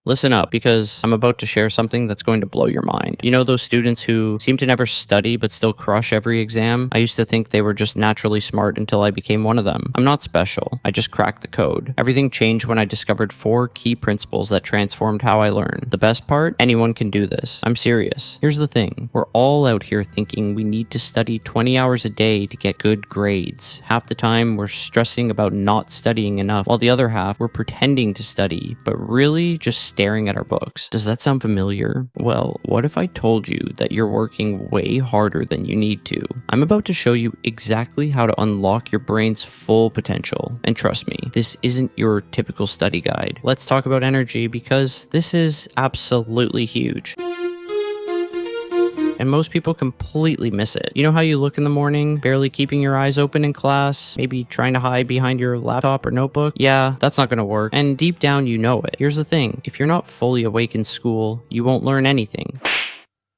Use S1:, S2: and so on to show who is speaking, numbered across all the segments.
S1: Listen up, because I'm about to share something that's going to blow your mind. You know those students who seem to never study but still crush every exam? I used to think they were just naturally smart until I became one of them. I'm not special. I just cracked the code. Everything changed when I discovered 4 key principles that transformed how I learn. The best part? Anyone can do this. I'm serious. Here's the thing. We're all out here thinking we need to study 20 hours a day to get good grades. Half the time, we're stressing about not studying enough, while the other half, we're pretending to study, but really just staring at our books. Does that sound familiar? Well, what if I told you that you're working way harder than you need to? I'm about to show you exactly how to unlock your brain's full potential. And trust me, this isn't your typical study guide. Let's talk about energy, because this is absolutely huge. And most people completely miss it. You know how you look in the morning, barely keeping your eyes open in class, maybe trying to hide behind your laptop or notebook? Yeah, that's not gonna work. And deep down, you know it. Here's the thing. If you're not fully awake in school, you won't learn anything.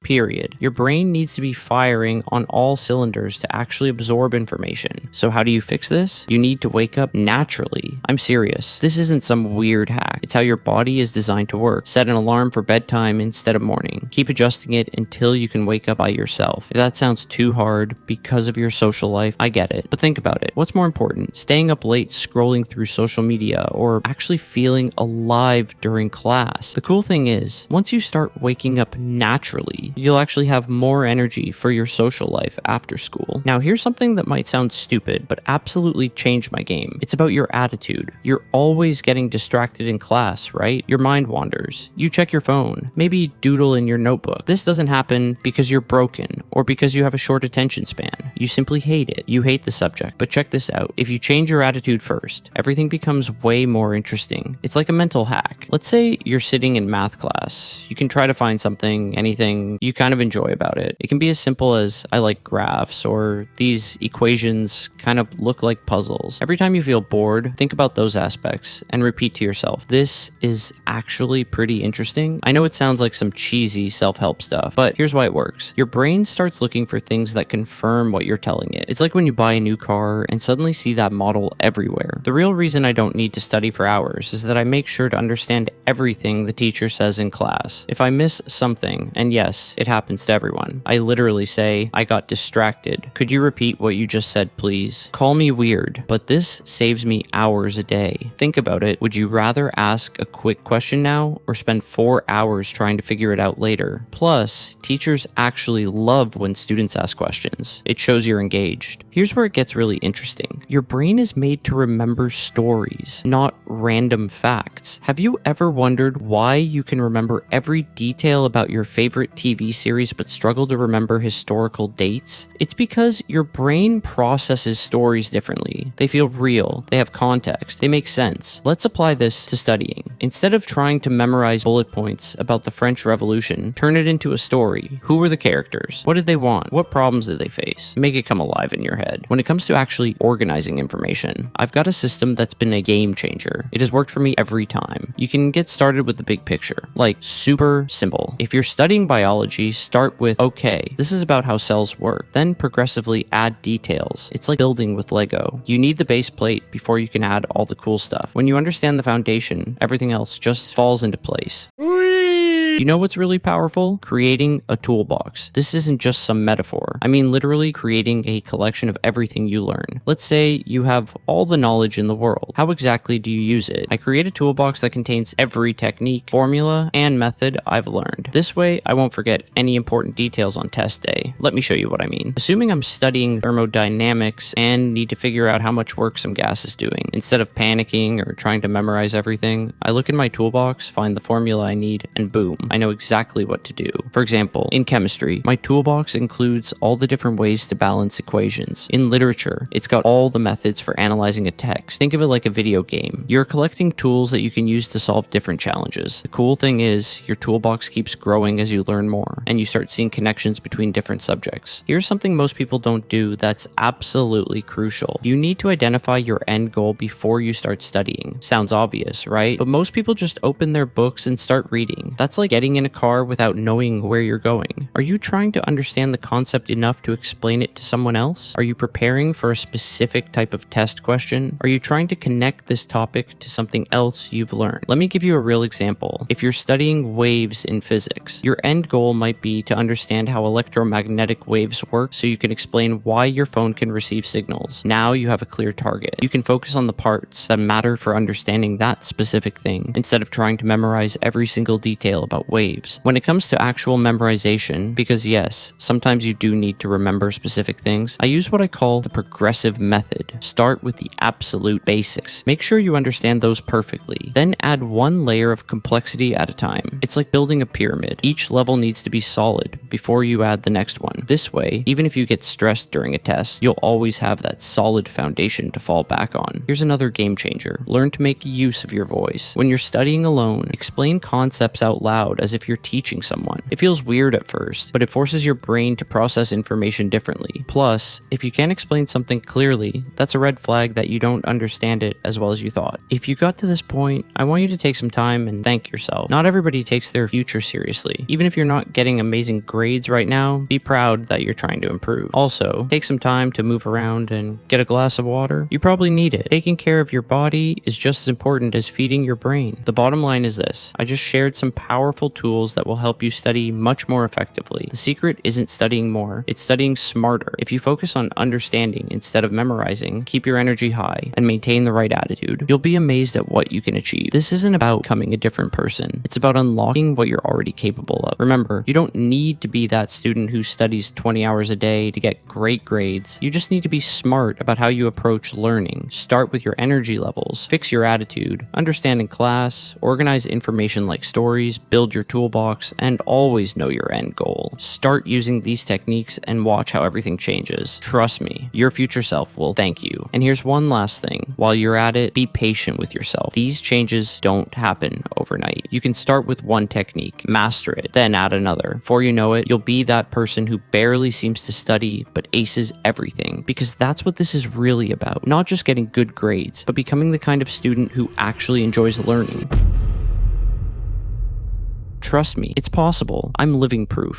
S1: Period. Your brain needs to be firing on all cylinders to actually absorb information. So how do you fix this? You need to wake up naturally. I'm serious. This isn't some weird hack. It's how your body is designed to work. Set an alarm for bedtime instead of morning. Keep adjusting it until you can wake up by yourself. If that sounds too hard because of your social life, I get it. But think about it. What's more important? Staying up late scrolling through social media, or actually feeling alive during class? The cool thing is, once you start waking up naturally, you'll actually have more energy for your social life after school. Now, here's something that might sound stupid, but absolutely changed my game. It's about your attitude. You're always getting distracted in class, right? Your mind wanders. You check your phone, maybe doodle in your notebook. This doesn't happen because you're broken or because you have a short attention span. You simply hate it. You hate the subject. But check this out. If you change your attitude first, everything becomes way more interesting. It's like a mental hack. Let's say you're sitting in math class. You can try to find something, anything you kind of enjoy about it. It can be as simple as, I like graphs, or these equations kind of look like puzzles. Every time you feel bored, think about those aspects and repeat to yourself, this is actually pretty interesting. I know it sounds like some cheesy self-help stuff, but here's why it works. Your brain starts looking for things that confirm what you're telling it. It's like when you buy a new car and suddenly see that model everywhere. The real reason I don't need to study for hours is that I make sure to understand everything the teacher says in class. If I miss something, and yes, it happens to everyone, I literally say, I got distracted. Could you repeat what you just said, please? Call me weird, but this saves me hours a day. Think about it. Would you rather ask a quick question now or spend 4 hours trying to figure it out later? Plus, teachers actually love when students ask questions. It shows you're engaged. Here's where it gets really interesting. Your brain is made to remember stories, not random facts. Have you ever wondered why you can remember every detail about your favorite TV series but struggle to remember historical dates? It's because your brain processes stories differently. They feel real, they have context, they make sense. Let's apply this to studying. Instead of trying to memorize bullet points about the French Revolution, turn it into a story. Who were the characters? What did they want? What problems did they face? Make it come alive in your head. When it comes to actually organizing information, I've got a system that's been a game changer. It has worked for me every time. You can get started with the big picture, like super simple. If you're studying biology, start with, okay, this is about how cells work. Then progressively add details. It's like building with Lego. You need the base plate before you can add all the cool stuff. When you understand the foundation, everything else just falls into place. You know what's really powerful? Creating a toolbox. This isn't just some metaphor. I mean literally creating a collection of everything you learn. Let's say you have all the knowledge in the world. How exactly do you use it? I create a toolbox that contains every technique, formula, and method I've learned. This way, I won't forget any important details on test day. Let me show you what I mean. Assuming I'm studying thermodynamics and need to figure out how much work some gas is doing, instead of panicking or trying to memorize everything, I look in my toolbox, find the formula I need, and boom, I know exactly what to do. For example, in chemistry, my toolbox includes all the different ways to balance equations. In literature, it's got all the methods for analyzing a text. Think of it like a video game. You're collecting tools that you can use to solve different challenges. The cool thing is, your toolbox keeps growing as you learn more, and you start seeing connections between different subjects. Here's something most people don't do that's absolutely crucial. You need to identify your end goal before you start studying. Sounds obvious, right? But most people just open their books and start reading. That's like getting in a car without knowing where you're going? Are you trying to understand the concept enough to explain it to someone else? Are you preparing for a specific type of test question? Are you trying to connect this topic to something else you've learned? Let me give you a real example. If you're studying waves in physics, your end goal might be to understand how electromagnetic waves work so you can explain why your phone can receive signals. Now you have a clear target. You can focus on the parts that matter for understanding that specific thing instead of trying to memorize every single detail about waves. When it comes to actual memorization, because yes, sometimes you do need to remember specific things, I use what I call the progressive method. Start with the absolute basics. Make sure you understand those perfectly. Then add one layer of complexity at a time. It's like building a pyramid. Each level needs to be solid before you add the next one. This way, even if you get stressed during a test, you'll always have that solid foundation to fall back on. Here's another game changer. Learn to make use of your voice. When you're studying alone, explain concepts out loud as if you're teaching someone. It feels weird at first, but it forces your brain to process information differently. Plus, if you can't explain something clearly, that's a red flag that you don't understand it as well as you thought. If you got to this point, I want you to take some time and thank yourself. Not everybody takes their future seriously. Even if you're not getting amazing grades right now, be proud that you're trying to improve. Also, take some time to move around and get a glass of water. You probably need it. Taking care of your body is just as important as feeding your brain. The bottom line is this. I just shared some powerful tools that will help you study much more effectively. The secret isn't studying more, it's studying smarter. If you focus on understanding instead of memorizing, keep your energy high, and maintain the right attitude, you'll be amazed at what you can achieve. This isn't about becoming a different person. It's about unlocking what you're already capable of. Remember, you don't need to be that student who studies 20 hours a day to get great grades. You just need to be smart about how you approach learning. Start with your energy levels, fix your attitude, understand in class, organize information like stories, build your toolbox, and always know your end goal. Start using these techniques and watch how everything changes. Trust me, your future self will thank you. And here's one last thing. While you're at it, be patient with yourself. These changes don't happen overnight. You can start with one technique, master it, then add another. Before you know it, you'll be that person who barely seems to study but aces everything, because that's what this is really about. Not just getting good grades, but becoming the kind of student who actually enjoys learning. Trust me, it's possible. I'm living proof.